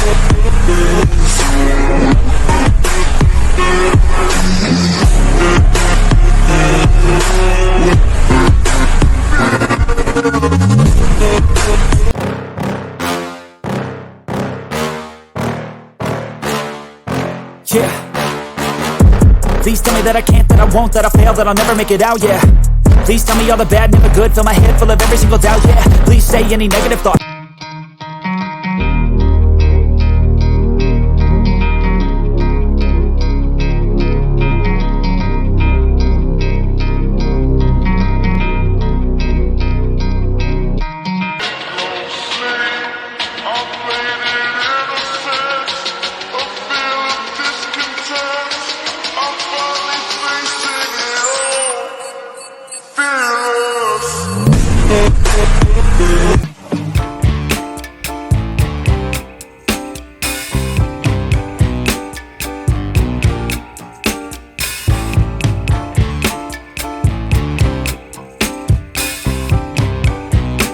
Yeah. Please tell me that I can't, that I won't, that I fail, that I'll never make it out, yeah. Please tell me all the bad, never good, fill my head full of every single doubt, yeah. Please say any negative thought.